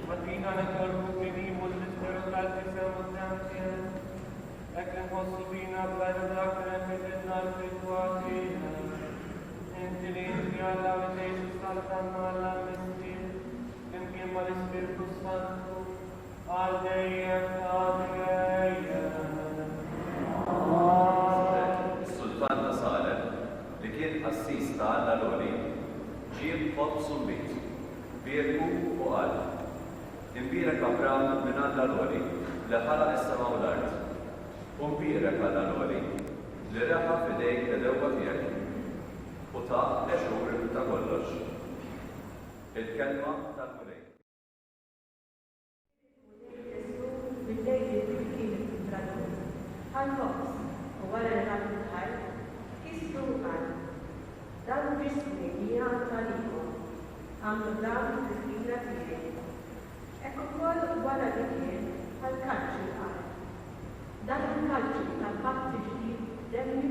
Mattina nel corpo venimos l'espero tal che siamo ansia, e che posso vina bella d'acqua e che l'altre tua figlia, intelligenti alla vedesse saltando alla messia, che insieme allo Spirito Santo, al Deia, Sultan Saleh, li kien assista għalla l-għoli, ġib fot sumbit, birku u għal. Imbirek Abram minn għalla l-għoli, li ħala is-sama u l-art. Umbirek għalla l-għoli, li reħa fidejk ed-ewwa tiegħek. U ta' eċur ta' kollox. Il-kelma tal-mulej. Għal-nofs, u għara l-għal il-ħaj, kisru għal. Dan ġismi hija tal-ikom, għamlu dan il-fina tiegħi. Ekku kol wara li kien għal-kalċi għal. Dan il-kalċi tal-patti ġdid demmi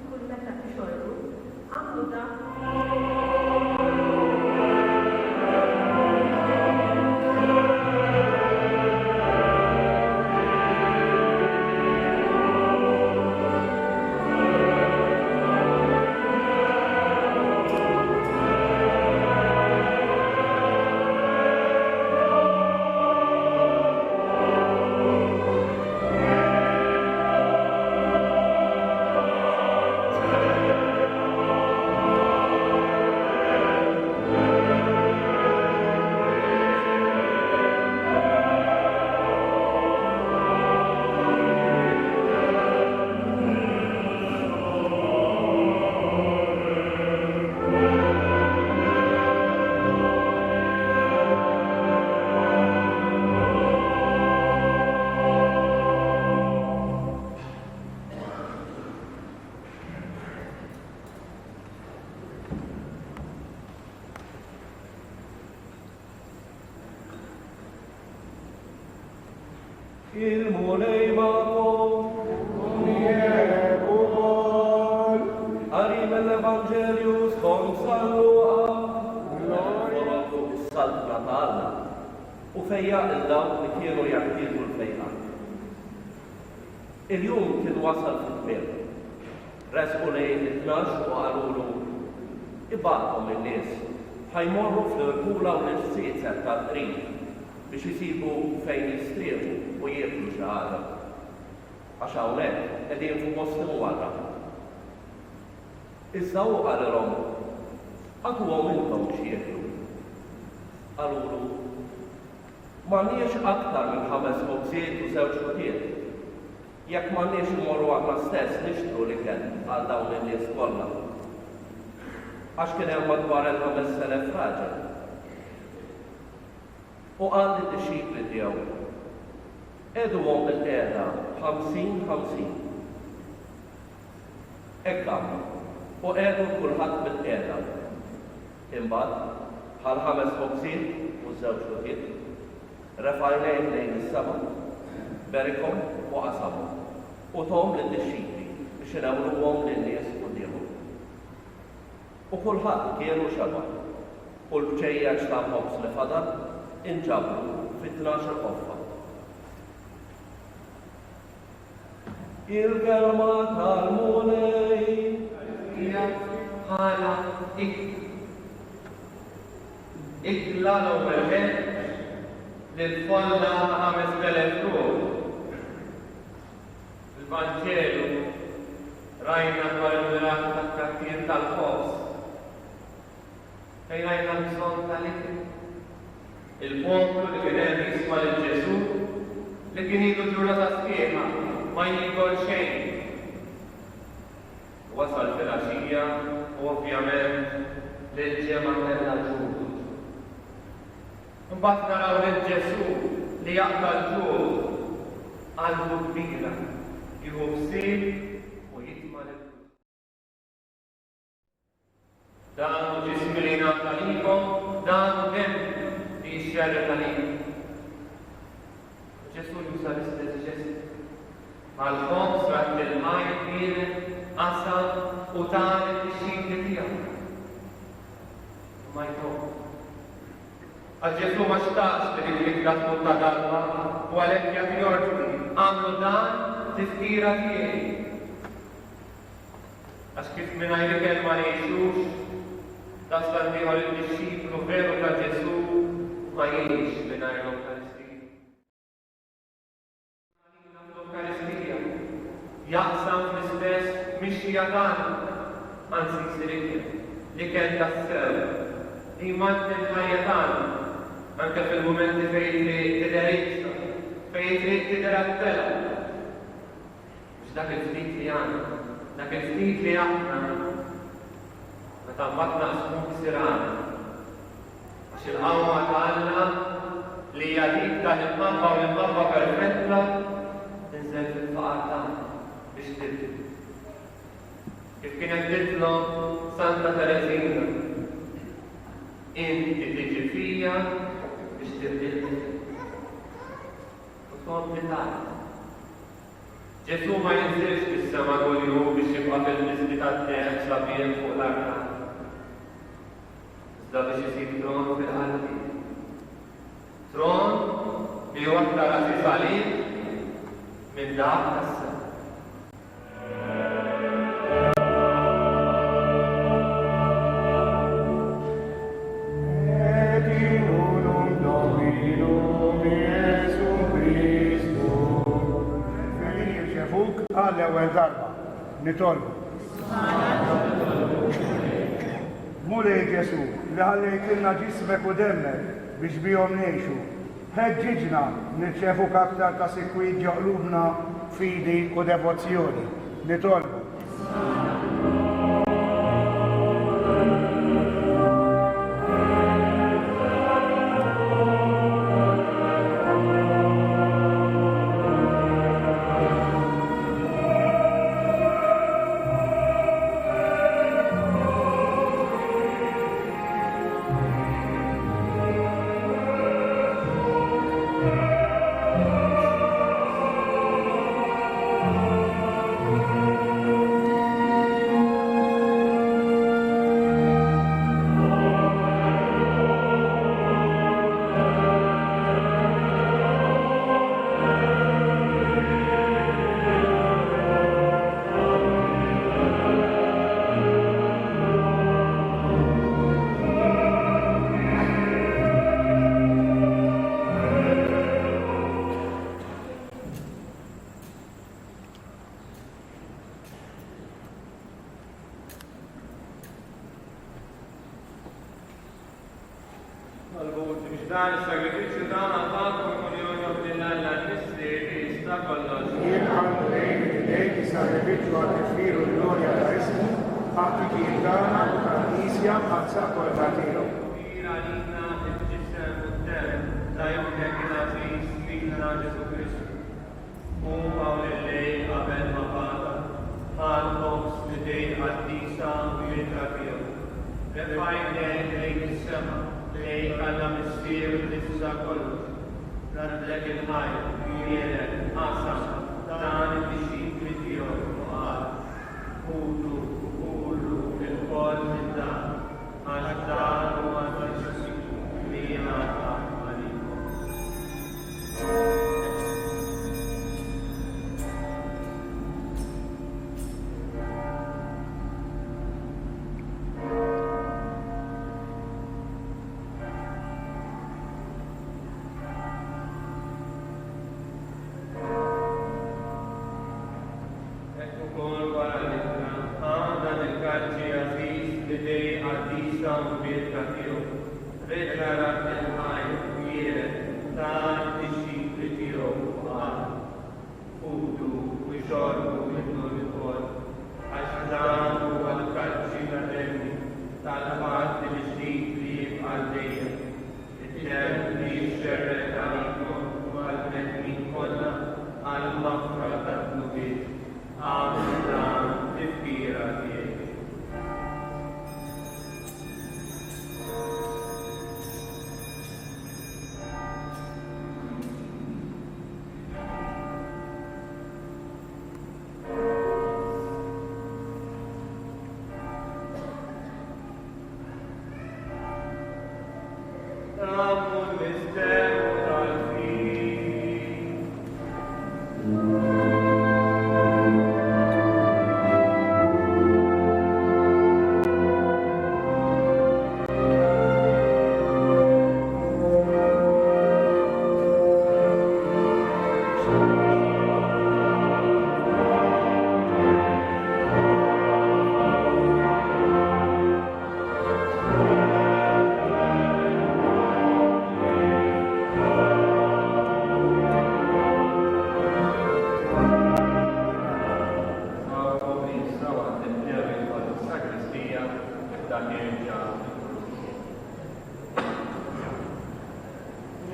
kull meta bxorru, għamlu dan il-mulej ma'kom, Uniek ukoll, għarim l-Evanġelju skont San Luqa. Forokku s-saltna ta'Alla u fejja il-dawk li kienu jaħtieġu l-fejqa. Il-jum kien wasal fit-tmiem. Resqu lejn it-tnax u għalulu ibaqhom in-nies ħajmorru fl-irkula u l-ġsieċer tal-qrib biex jisibu fejn jistrieħu u jieklu xi ħaġa. Għax hawnhekk qegħdin fuq posthom wara. Iżda hu qalilhom għatuhom intom x'jieklu. Qalulu m'għandniex aktar minn 5 ħobżiet u 2 ħutiet. Jekk m'għandniex imorru aħna stess nixtru l-ikel għal dawn in-nies kollha. Għax kien hemm madwar il-5,000 raġel. U għal id-disċipli tiegħu edu għom bil-qiegħda 50-50. Hekk għamlu u edu kulħadd bil-qiegħda. Imbagħad bħal 5 ħobżiet u 2 ħutiet refajnejn lejn is-sama, berikhom u qasamhom u tom lid-disċipli biex inewwluhom lin-nies qudiemhom. U kulħadd kienu xeba' u l-bċejjeġ ta' ħobż li fadal inġabru fit-12 qoffa. Il-kelma tal-mulej hija bħala iklalhom il-ħed lil-folla 5,000 ruħ. Il-Vanġelu rajna dwar il-mirat tat-trakkiet tal-ħobż. Fejn rajna l-bżonn tal-ikel. Il-poplu li kien hemm jisma' lil Ġesu li kien ilu ġurnata sħiħa ma jikol xejn. Wasal fil-għaxija u ovvjament lil-ġemgħa kellha ġud. Imbagħad naraw lil Ġesu li jaqta' l-ġud qalbu kbira jieħu ħsieb u jitma' lil dan ġismi li ngħata likom, dan demm li jixxerret għalikom. Ġesu juża l-istess ġest. Mal-ħobż raħt il-ħaj kienet qasam u tagħmel ix-xikli tiegħu. Ma jkun. Għal Ġesu ma xtaqx li dik tkun ta' darba u għalhekk jagħti ordni għamlu dan tifkira tiegħi. Għax kif mingħajr ikel ma ngħixux, tasal ieħor il-disċiplu veru ta' Ġesu ma jgħix mingħajr l-Ewkaristija. L-Ewkaristija jaqsam fl-istess mixija tagħna, anzi jsir ikel tas-sew li jmanten ħajja tagħna anke fil-mumenti fejn tidher iksa, fejn trid tidher attela. Biex dak il-ftit li għandna, dak il-ftit li aħna meta mbagħad naqsmu b'sirana. Għax il-qawma tagħna li hija dik tal-imħabba u l-imħabba perfetta tinżel fil-faqar tagħna biex tibdi. Kif kienet titlob Santa Teresina, inti tiġi fija biex tibdilni. U tkompli tagħna. Ġesu ma jinżilx fis-sema kull jum biex jibqa' fil-miżli tat-teħ sabien fuq l-arka. Iżda biex isir tron fil-qalbi. Tron li huwa aktar għażiż għalik minn dak tas-sema. L-ewwel darba nitolbu. Mulej Ġesu li ħallejtilna ġismek u demmek biex bihom ngħixu. Ħeġġiġna nirċevuk aktar ta' sikwit ġo qlubna fidi u devozzjoni. Nitolbu. Dan is-sagrifiċċju tagħna ħadd il-Unjoni Ordinarja l-Misri jista' kollox. Jien għandu lejn is-sagrifiċċju għat-tifkir u l-glorja ta' ismu ħadd tagħna u tal-Knisja għat-saqwa ta' tiegħu. Kbir għalina il-ġisem u d-dem ta' jumnek il-Aziz fina Ġesu Kristu. U hawn il-lejl qabel ma bata ħadhom slidejn għad-disa u jintrafijaw. Refajnek lejn is-sema. Lej għalla missier nifsa kollox. Radlek il-ħajr, jienek, qasam, dan il-disċipli tiegħu u qal. Qulu il-kol minn dan, għax dan huwa Ġesu li jingħata għalikom. Dan il-kalċi għaziz li dej għaddisa u biet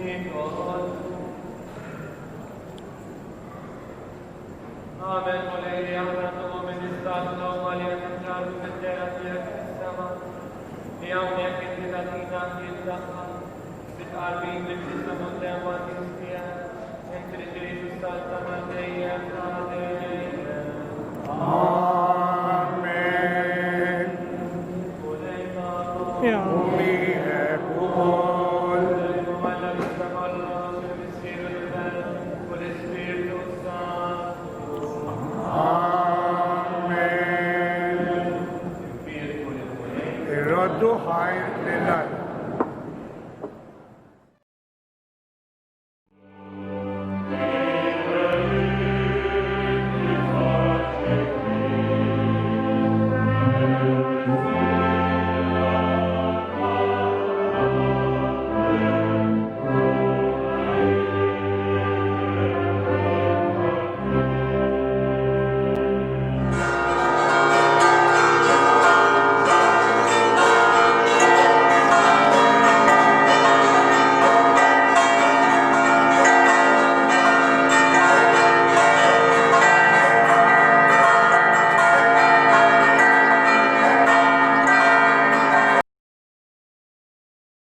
Amen. Voleria, Abraham, Ministrato, Maria, Santiago, Pentera, Tia, Christama, Leonia, Kendida, Tina, Kilda, with Arbi, with System of the Amatistia, and Trinity, Santa Maria, Amen.